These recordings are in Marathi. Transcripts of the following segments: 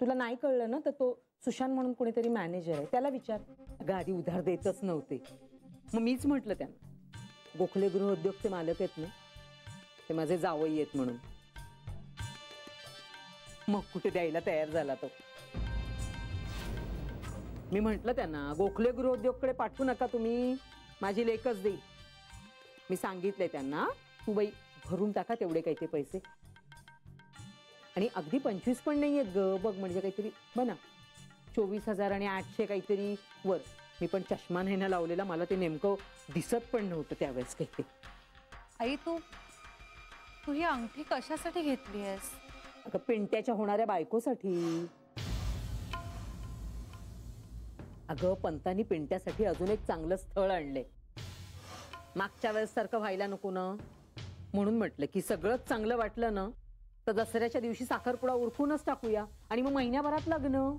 तुला नाही कळलं ना तर तो सुशांत म्हणून कोणीतरी मॅनेजर आहे, त्याला विचार. अगं आधी उधार देतच नव्हते, मग मीच म्हटलं त्यांना गोखले गृहोद्योगचे मालक आहेत ना, ते माझे जावई आहेत म्हणून. मग कुठे द्यायला तयार झाला तो. मी म्हटलं त्यांना गोखले गृहोद्योगकडे पाठवू नका तुम्ही, माझी लेकच देईल. मी सांगितलंय त्यांना, तू बाई भरून टाका तेवढे काही ते पैसे. आणि अगदी 25 पण नाही आहेत ग, बघ म्हणजे काहीतरी बना 24,000 आणि 800 काहीतरी वर. मी पण चष्मा नाही ना लावलेला, मला ते नेमकं दिसत पण नव्हतं त्यावेळेस काही ते. आई तू ही अंगठी कशासाठी घेतली आहेस? अगं पिंट्याच्या होणाऱ्या बायकोसाठी. अगं पंतांनी पिंट्यासाठी अजून एक चांगलं स्थळ आणलंय, मागच्या वेळेस सारखं व्हायला नको ना, म्हणून म्हटलं की सगळंच चांगलं वाटलं ना तर दसऱ्याच्या दिवशी साखरपुडा उरकूनच टाकूया आणि मग महिन्याभरात लग्न.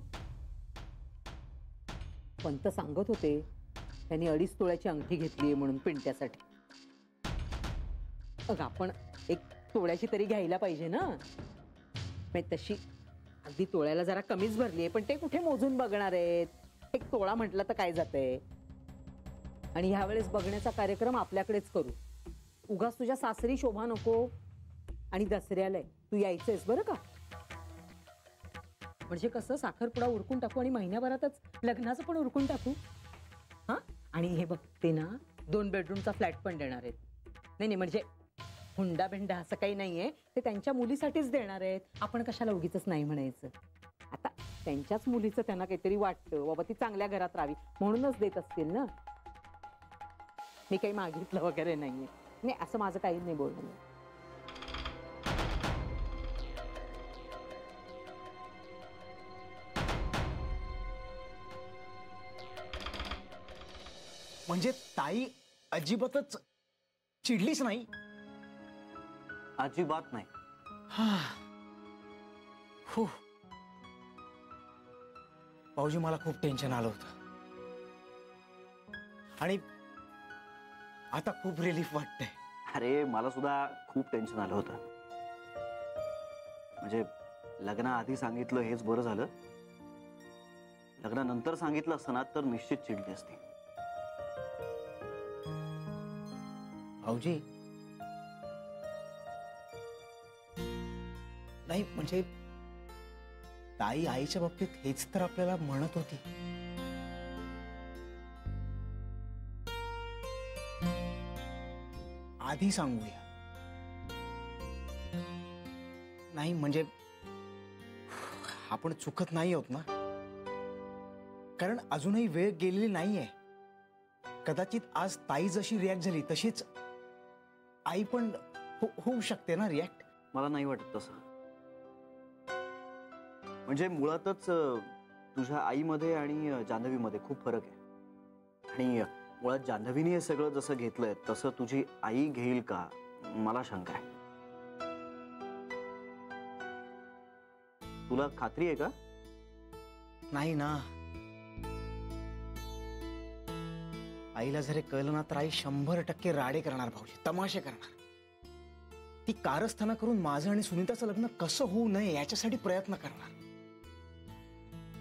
पंत सांगत होते त्यांनी 2.5 तोळ्याची अंगठी घेतलीये म्हणून पिंट्यासाठी. अगं आपण 1 तोळ्याची तरी घ्यायला पाहिजे ना. तशी अगदी तोळ्याला जरा कमीच भरलीये, पण ते कुठे मोजून बघणार आहेत. 1 तोळा म्हटलं तर काय जातंय. आणि ह्या वेळेस बघण्याचा कार्यक्रम आपल्याकडेच करू, उगाच तुझ्या सासरी शोभा नको. आणि दसऱ्याला तू यायचंयस बरं का, म्हणजे कसं साखरपुडा उरकून टाकू आणि महिन्याभरातच लग्नाचं पण उरकून टाकू. हा आणि हे बघ ते ना 2 बेडरूमचा फ्लॅट पण देणार आहेत. नाही म्हणजे हुंडा भिंडा असं काही नाहीये, ते त्यांच्या मुलीसाठीच देणार आहेत. आपण कशाला उगीच नाही म्हणायचं. आता त्यांच्याच मुलीचं त्यांना काहीतरी वाटतं बाबा ती चांगल्या घरात राहावी म्हणूनच देत असतील ना. मी काही मागितलं वगैरे नाहीये. नाही असं माझं काही नाही बोलणं. म्हणजे ताई अजिबातच चिडलीच नाही? अजिबात नाही. हो भाऊजी मला खूप टेन्शन आलं होतं आणि आता खूप रिलीफ वाटतंय. अरे मला सुद्धा खूप टेन्शन आलं होतं. म्हणजे लग्नाआधी सांगितलं हेच बरं झालं, लग्नानंतर सांगितलं असतं ना तर निश्चित चिडली असती. भाऊजी नाही म्हणजे ताई आईच्या बाबतीत हेच तर आपल्याला म्हणत होती. आधी सांगूया. नाही म्हणजे आपण चुकत नाही आहोत ना, कारण अजूनही वेळ गेलेली नाहीये. कदाचित आज ताई जशी रिॲक्ट झाली तशीच आई पण होऊ शकते ना रिॲक्ट. मला नाही वाटत तसं. म्हणजे मुळातच तुझ्या आईमध्ये आणि जान्हवीमध्ये खूप फरक आहे. आणि मुळात जान्हवीने हे सगळं जसं घेतलंय तसं तुझी आई घेईल का मला शंका आहे. तुला खात्री आहे का? नाही ना. आईला जर कळलं ना तर आई 100% राडे करणार भाऊजी, तमाशे करणार. ती कारस्थाना करून माझं आणि सुनीताचं लग्न कसं होऊ नये याच्यासाठी प्रयत्न करणार.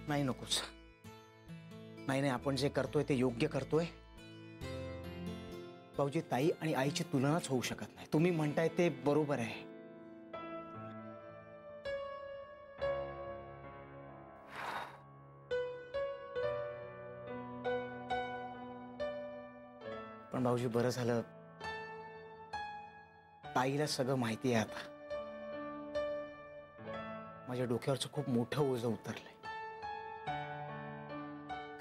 नाही नकोच. नाही आपण जे करतोय ते योग्य करतोय. भाऊजी ताई आणि आईची तुलनाच होऊ शकत नाही. तुम्ही म्हणताय ते बरोबर आहे. पण भाऊजी बरं झालं ताईला सगळं माहिती आहे. आता माझ्या डोक्यावरचं खूप मोठं ओझं उतरलंय.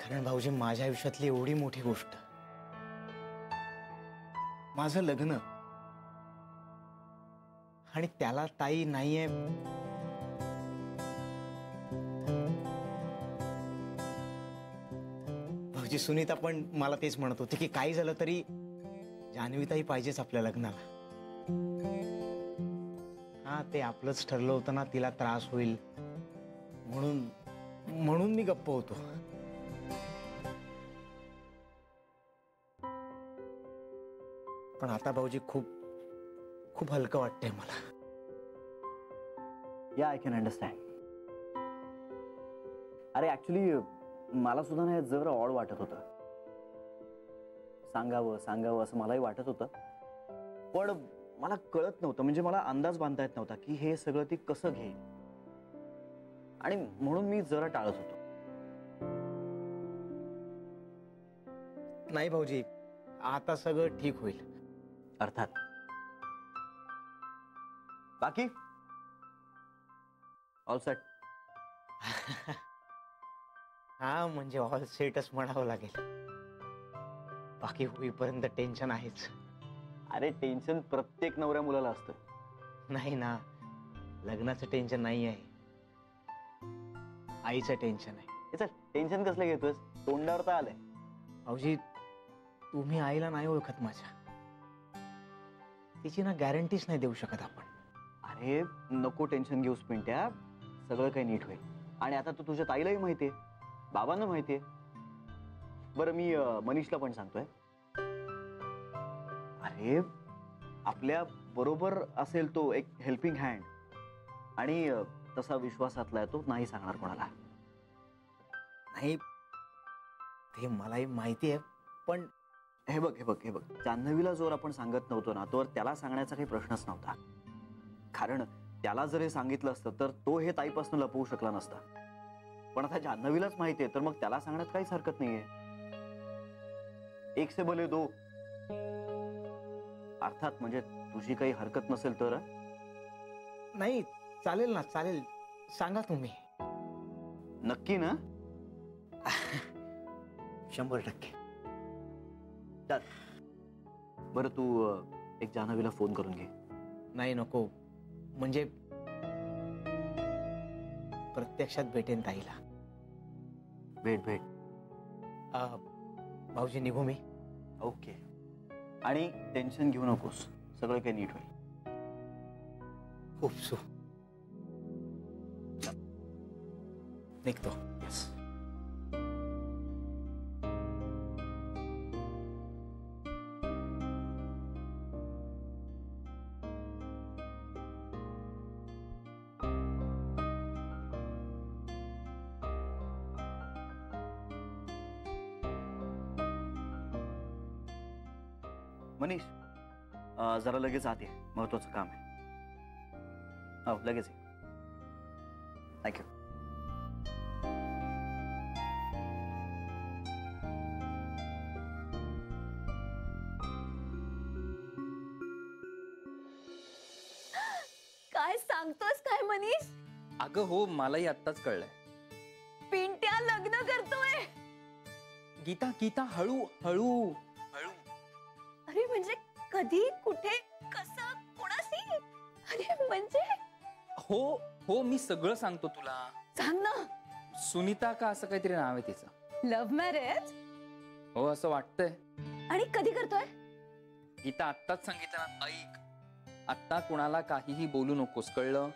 कारण भाऊजी माझ्या आयुष्यातली एवढी मोठी गोष्ट, माझं लग्न, आणि त्याला ताई नाहीये. भाऊजी सुनीता पण मला तेच म्हणत होती की काही झालं तरी जान्हवीताई पाहिजेच आपल्या लग्नाला. हा ते आपलंच ठरलं होतं ना, तिला त्रास होईल म्हणून मी गप्प होतो. पण आता भाऊजी खूप हलकं वाटतंय मला. या आय कॅन अंडरस्टँड. अरे ऍक्च्युली मला सुद्धा ना हे जरा ऑड वाटत होतं. सांगावं सांगावं असं मलाही वाटत होतं, पण मला कळत नव्हतं, म्हणजे मला अंदाज बांधता येत नव्हता की हे सगळं ती कसं घेईल, आणि म्हणून मी जरा टाळत होतो. नाही भाऊजी, आता सगळं ठीक होईल. अर्थात. बाकी ऑल सेट? हा म्हणजे ऑल सेटच म्हणावं लागेल. बाकी होईपर्यंत टेन्शन आहेच. अरे टेन्शन प्रत्येक नवऱ्या मुलाला असतं. नाही ना, लग्नाचं टेन्शन नाही आहे, आईचं टेन्शन आहे. हे चल, टेन्शन कसलं घेतोयस? तोंडावर तर आलंय. भाऊजी, तुम्ही आईला नाही ओळखत माझ्या. तिची ना गॅरंटीच नाही देऊ शकत आपण. अरे नको टेन्शन घेऊस पिंट्या, सगळं काही नीट होईल. आणि आता तू तुझ्या ताईलाही माहितीये, बाबांना माहितीये. बरं मी मनीषला पण सांगतोय. अरे आपल्या बरोबर असेल तो एक हेल्पिंग हँड, आणि तसा विश्वासातला आहे तो, नाही सांगणार कोणाला. नाही, ते मलाही माहिती आहे, पण हे बघ हे बघ हे बघ, जान्हवीला जोर आपण सांगत नव्हतो ना, तोवर त्याला सांगण्याचा काही प्रश्नच नव्हता. कारण त्याला जर हे सांगितलं असतं तर तो हे ताईपासून लपवू शकला नसता. पण आता जान्हवीलाच माहितीये, तर मग त्याला सांगण्यात काहीच हरकत नाहीये. एक से भले दो. अर्थात म्हणजे तुझी काही हरकत नसेल तर. नाही, चालेल ना, चालेल, सांगा तुम्ही. नक्की ना? 100%. चल बरं, तू एक जान्हवीला फोन करून घे. नाही, नको, म्हणजे प्रत्यक्षात भेटेन ताईला. भेट भेट. भाऊजी, निघू मी? ओके. आणि टेन्शन घेऊ नकोस, सगळं काही नीट होईल. खूप सो निघतो. येस. मनीष, जरा लगेच आत ये, महत्वाचं काम आहे. हो, लगेच ये. थँक्यू. काय सांगतोस काय मनीष? अगं हो, मलाही आत्ताच कळलंय. पिंट्या लग्न करतोय. गीता गीता, हळू हळू हळू. अरे म्हणजे कधी, कुठे, कसं, कोणाशी? अरे म्हणजे हो हो, मी सगळं सांगतो तुला. सांग ना. सुनीता का असं काहीतरी नाव आहे तिचं. Love marriage? हो, असं वाटतंय. आणि कधी करतोय? गीता आत्ताच सांगितलं ना. ऐक, आत्ता कुणाला काहीही बोलू नकोस, कळलं?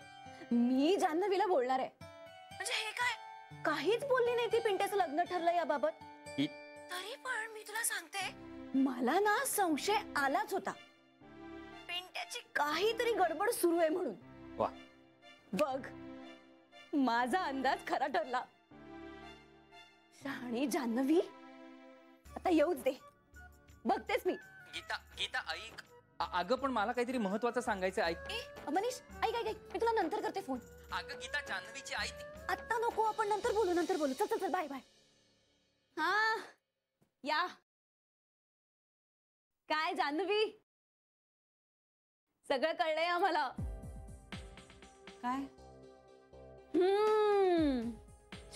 मी जान्हवीला बोलणार आहे. म्हणजे हे काय, काहीच बोलली नाही ती पिंट्याचं लग्न ठरलं याबाबत? तरी पण मी तुला सांगते, मला ना संशय आलाच होता, पिंट्याची काहीतरी गडबड सुरू आहे म्हणून. वा. बघ, माझा अंदाज खरा ठरला. शहाणी जान्हवी आता येऊच दे, बघतेच मी. गीता गीता, ऐक. अगं पण मला काहीतरी महत्वाचं सांगायचं. ऐक. मनीष, ऐक ऐक ऐक, मी तुला नंतर करते फोन. अगं गीता, जान्हवीची आई आत्ता नको, आपण नंतर बोलू, नंतर बोलू. चल चल चल, बाय बाय. हा या. काय जान्हवी, सगळं कळलंय आम्हाला. काय?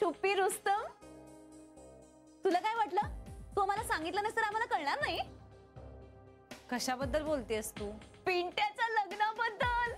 छुपी रुस्तम, तुला काय वाटलं? तू आम्हाला सांगितलं नसतं तर आम्हाला कळणार नाही? कशाबद्दल बोलतेस तू? पिंट्याच्या लग्नाबद्दल.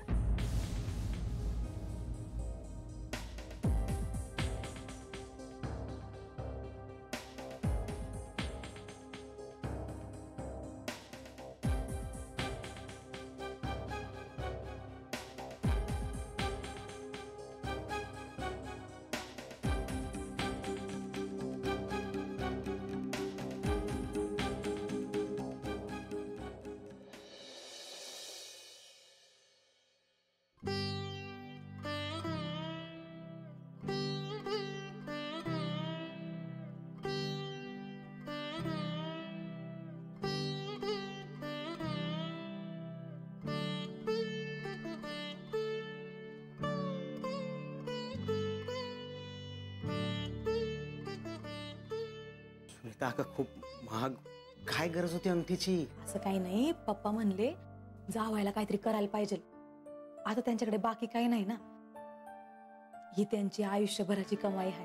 नीता अगं खूप महाग, काय गरज होती अंगठीची? असं काही नाही, पप्पा म्हणले जावायला काहीतरी करायला पाहिजे. आता त्यांच्याकडे बाकी काही नाही ना, ही त्यांची आयुष्यभराची कमाई आहे.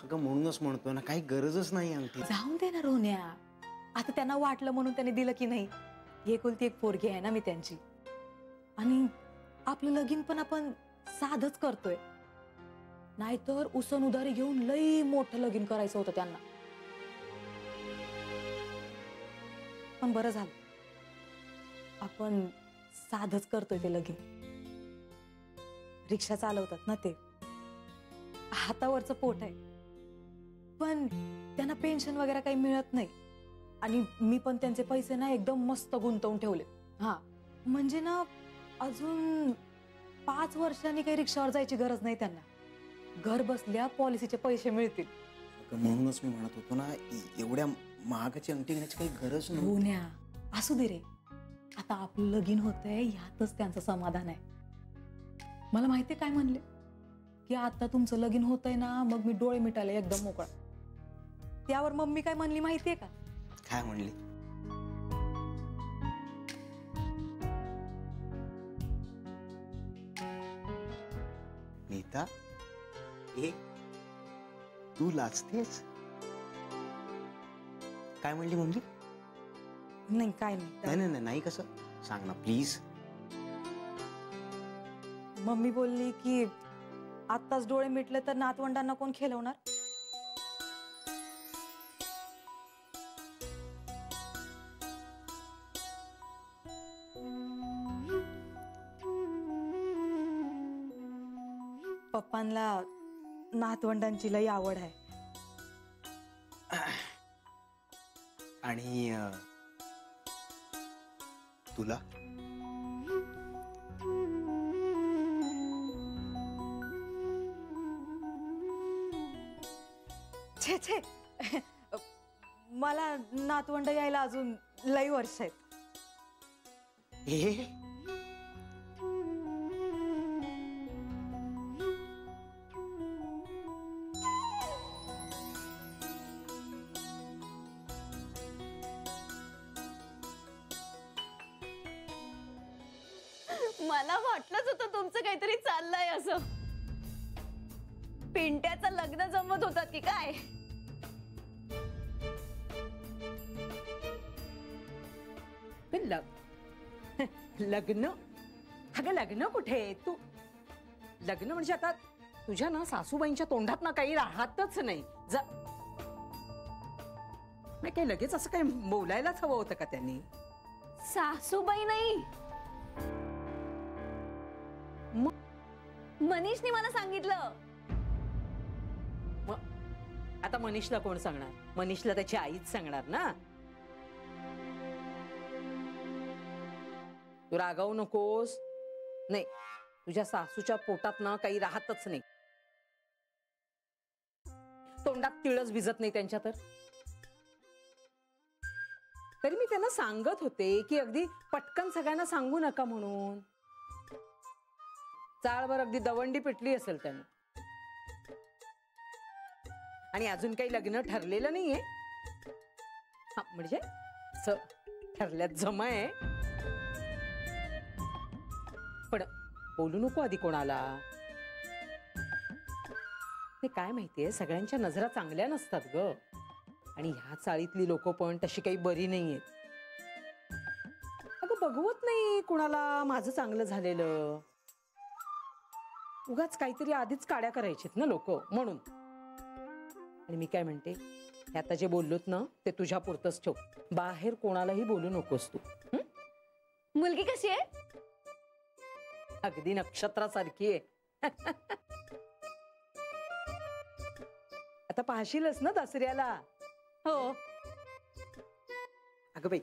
अगं म्हणूनच म्हणतोय ना, काही गरजच नाही अंगठी. जाऊन दे ना रोन्या, आता त्यांना वाटलं म्हणून त्यांनी दिलं की नाही. एकुलती एक पोरगी आहे ना मी त्यांची, आणि आपलं लगीन पण आपण साधच करतोय, नाहीतर उसन उधारी घेऊन लई मोठं लगीन करायचं होतं त्यांना. पण बरं झालं आपण साधच करतोय ते लगीन. रिक्षा चालवतात ना ते, हातावरचं पोट आहे, पण त्यांना पेन्शन वगैरे काही मिळत नाही. आणि मी पण त्यांचे पैसे ना एकदम मस्त गुंतवून ठेवले. हा म्हणजे ना अजून 5 वर्षांनी काही रिक्षावर जायची गरज नाही त्यांना. घर बसल्या पॉलिसीचे पैसे मिळतील. अगं म्हणूनच मी म्हणत होतो ना, एवढ्या महागाची अंगठी घेण्याची काही गरज नाही. होण्या असू दे रे, आता आपलं लगीन होतंय ह्यातच त्यांचं समाधान आहे. मला माहितीये काय म्हणले, की आता तुमचं लगीन होतंय ना, मग मी डोळे मिटायला एकदम मोकळा. त्यावर मम्मी काय म्हणली माहितीये का? काय म्हणली? नीता, ए तू लाजतेस? काय म्हणली मम्मी? नाही काय नाही. नाही नाही नाही, नाही कसं सांग ना प्लीज. मम्मी बोलली की आत्ताच डोळे मिटले तर नातवंडांना कोण खेळवणार. पप्पांना नातवंडांची लई आवड आहे. आणि तुला? छे छे, मला नातवंड यायला अजून लई वर्ष आहेत. ए मला वाटलंच होतं तुमचं काहीतरी चाललंय असं. पिंट्याचं लग्न जमत होतात की काय? लग्न? अगं लग्न कुठे? तू लग्न म्हणजे आता तुझ्या ना सासूबाईंच्या तोंडात ना काही राहतच नाही. नाही काही लगेच असं काही बोलायलाच हवं होतं का त्यांनी? सासूबाई नाही, मनीषने मला सांगितलं. आता मनीषला कोण सांगणार? मनीषला त्याची आईच सांगणार ना. तू रागावू नकोस. नाही तुझ्या सासूच्या पोटात ना काही राहतच नाही. तोंडात तिळच भिजत नाही त्यांच्या. तरी मी त्यांना सांगत होते की अगदी पटकन सगळ्यांना सांगू नका म्हणून. चाळभर अगदी दवंडी पिटली असेल त्याने. आणि अजून काही लग्न ठरलेलं नाहीये. हा म्हणजे ठरल्यात जमा आहे, पण बोलू नको आधी कोणाला. ते काय माहितीये, सगळ्यांच्या नजरा चांगल्या नसतात ग. आणि ह्या चाळीतली लोक पण तशी काही बरी नाहीयेत. अगं बघवत नाही कुणाला माझं चांगलं झालेलं. उगाच काहीतरी आधीच काड्या करायचीत ना लोक म्हणून. आणि मी काय म्हणते, हे आता जे बोललोत ना ते तुझ्या पुरतच ठेव. बाहेर कोणालाही बोलू नकोस तू. मुलगी कशी आहे? अगदी नक्षत्रासारखी आहे. आता पाहशीलच ना दसऱ्याला. हो. अगं बाई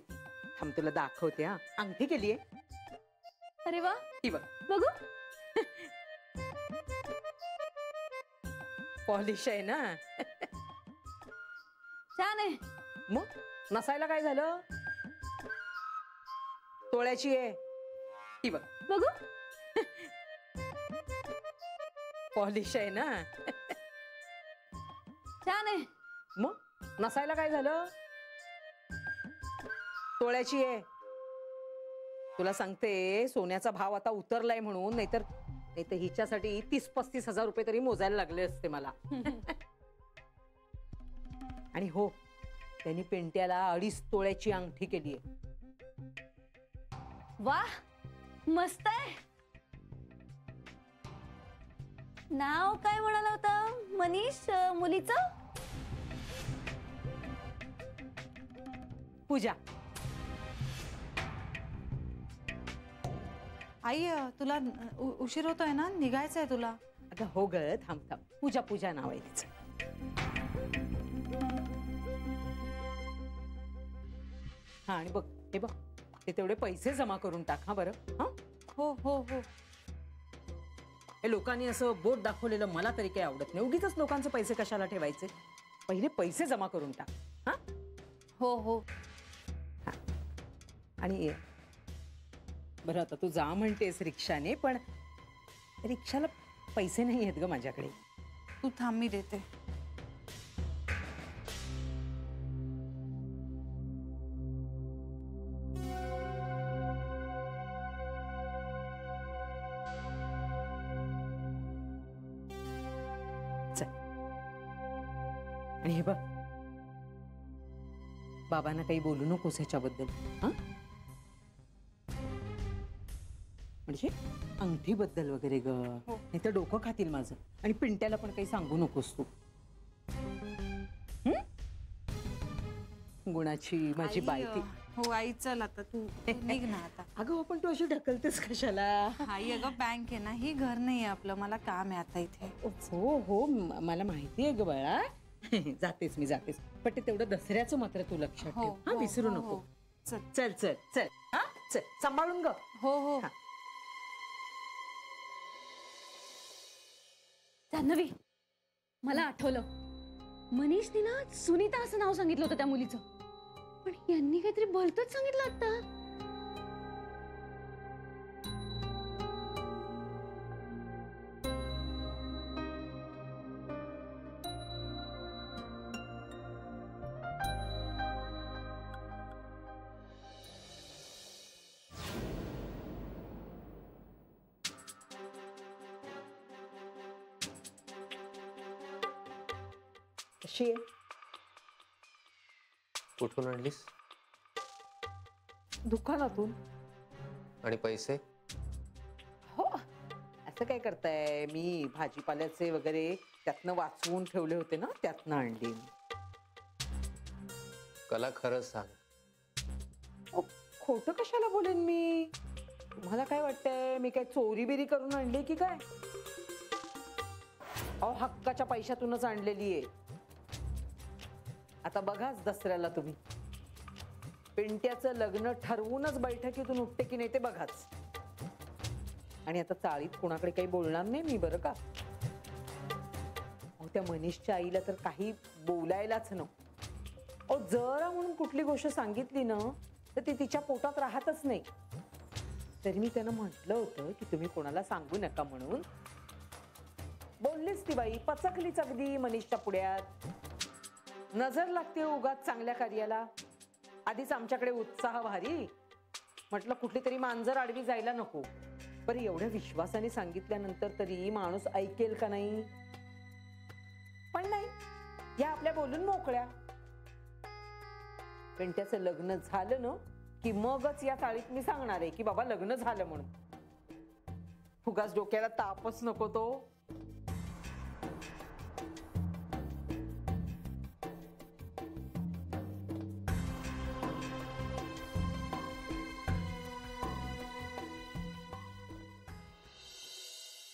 थांब तुला दाखवते. हा अंगठी केलीये. अरे वा, ही बघ. बघू. पॉलिश आहे ना. छान आहे. मग नसायला काय झालं? तोळ्याची आहे. ही बघ. बघू. पॉलिश आहे ना. छान आहे. मग नसायला काय झालं? तोळ्याची आहे. तुला सांगते सोन्याचा भाव आता उतरलाय म्हणून, नाहीतर हिच्यासाठी 30-35 हजार रुपये तरी मोजायला लागले असते मला. आणि हो, त्यांनी पेंट्याला 2.5 तोळ्याची अंगठी केली आहे. वा, मस्त आहे. नाव काय म्हणाला होता मनीष मुलीचं? पूजा. आई तुला उशीर होतोय ना, निघायचंय तुला. अगं हो ग, थांब थांब. पूजा पूजा नाव आहे तिचं. हा, आणि बघ हे बघ, ते तेवढे पैसे जमा करून टाक हा बरं. हा, हो हो हो. हे लोकांनी असं बोट दाखवलेलं मला तरी काही आवडत नाही. उगीच लोकांचे पैसे कशाला ठेवायचे? पहिले पैसे जमा करून टाक. हा, हो हो. आणि बरं, आता तू जा म्हणतेस रिक्षाने, पण रिक्षाला पैसे नाही आहेत ग माझ्याकडे. तू थांब, मी देते. आणि हे बघ, बाबांना काही बोलू नकोस ह्याच्याबद्दल. हा, म्हणजे अंगठीबद्दल वगैरे ग, नाही तर डोकं खातील माझं. आणि पिंट्याला पण काही सांगू नकोस तू. गुणाची माझी बायकी. हो आई, चल आता तू निघ ना आता. अगं पण तू अशी ढकलतेस कशाला? आई अगं, बँक आहे ना, ही घर नाही आपलं, मला काम आहे आता इथे. हो हो, मला माहिती आहे ग बाळा. जातेस, मी जातेस, पण ते तेवढं दसऱ्याचं मात्र तू लक्षात ठेव. हा, विसरू नको. चल चल चल चल. हा, चल, सांभाळून ग. हो हो. हा. जान्हवी, मला आठवलं, मनीषने ना सुनीता असं नाव सांगितलं होतं त्या मुलीचं, पण यांनी काहीतरी भलतंच सांगितलं आता. कशी आहे? कुठून आणलीस? दुकानातून. आणि पैसे? हो, असं काय करताय, मी भाजीपाल्याचे वगैरे त्यातनं वाचवून ठेवले होते ना, त्यातनं आणली. कला खरंच सांग. खोटं कशाला बोलेन मी? तुम्हाला काय वाटतंय मी काय चोरी बिरी करून आणली की काय? अहो, हक्काच्या पैशातूनच आणलेली आहे. आता बघाच दसऱ्याला तुम्ही पिंट्याचं लग्न ठरवूनच बैठकीतून उठते की नाही ते बघाच. आणि आता चाळीत कोणाकडे काही बोलणार नाही मी, बरं का? अहो, त्या मनीषच्या आईला तर काही बोलायलाच नको. जरा म्हणून कुठली गोष्ट सांगितली ना तर ती तिच्या पोटात राहतच नाही. तरी मी त्यांना म्हटलं होतं की तुम्ही कोणाला सांगू नका म्हणून. बोललीच ती बाई, पचकलीच अगदी मनीषच्या पुढ्यात. नजर लागते उगाच चांगल्या कार्याला. आधीच आमच्याकडे उत्साह भारी. म्हटलं कुठली तरी मांजर आडवी जायला नको. बरं, एवढ्या विश्वासाने सांगितल्यानंतर तरी माणूस ऐकेल का नाही? पण नाही, या आपल्या बोलून मोकळ्या. पिंट्याचं लग्न झालं ना की मगच या चाळीत मी सांगणार आहे की बाबा लग्न झालं म्हणून. उगाच डोक्याला तापच नको तो.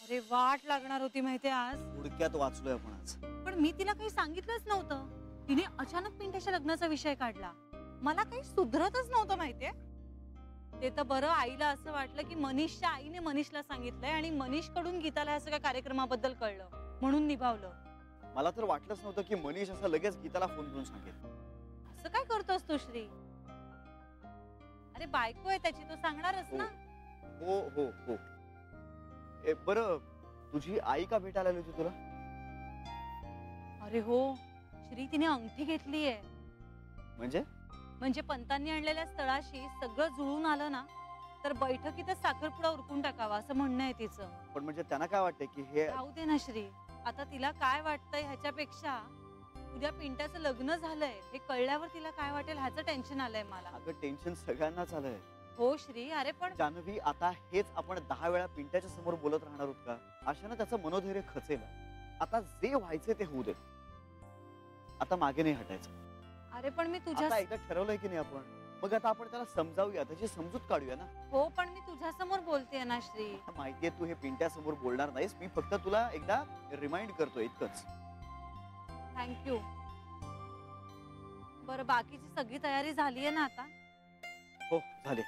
अरे वाट लागणार होती माहितीये आज. उडक्यात वाचलोय आपण आज. पण मी तिला काही सांगितलंच नव्हतं. तिने अचानक पिंट्याच्या लग्नाचा विषय काढला. मला काही सुधरतच नव्हतं माहितीये. ते तर बरं, आईला असं वाटलं की मनीषच्या आईने मनीषला सांगितलंय आणि मनीष कडून गीताला या सगळ्या कार्यक्रमाबद्दल कळलं म्हणून निभावलं. मला तर वाटलंच नव्हतं की मनीष असं लगेच गीताला फोन करून सांगेल. असं काय करतोस तू श्री? अरे बायको आहे त्याची, तो सांगणारच ना. हो हो हो. बरं, तुझी आई का भेटायला आली होती तुला? अरे हो, श्री तिने अंगठी घेतलीये. म्हणजे पंतांनी आणलेल्या स्थळाशी सगळं जुळून आलं ना तर बैठकीतच साखरपुडा उरकून टाकावा असं म्हणणं आहे तिचं. पण म्हणजे त्यांना काय वाटतंय की हे राहू दे ना श्री. आता तिला काय वाटतंय ह्याच्यापेक्षा उद्या पिंट्याचं लग्न झालंय हे कळल्यावर तिला काय वाटेल ह्याचं टेन्शन आलंय मला. अगं टेन्शन सगळ्यांनाच आलंय. हो श्री. अरे पण जान्हवी, आता हेच आपण 10 वेळा पिंट्याच्या समोर बोलत राहणार आहोत का? अशानं त्याचं मनोधैर्य खचेल. आता जे व्हायचे ते होऊ दे. आता मागे नाही हटायचं. अरे पण मी तुझ्या आता एकदा ठरवलंय की नाही आपण, मग आता आपण त्याला समजावूया, त्याची समजूत काढूया ना. हो पण मी तुझ्या समोर बोलतेय ना श्री. माहितीये तू हे पिंट्या समोर बोलणार नाहीस, मी फक्त तुला एकदा रिमाइंड करतो इतकंच. थँक्यू. बरं बाकीची सगळी तयारी झालीये ना आता? हो झाले.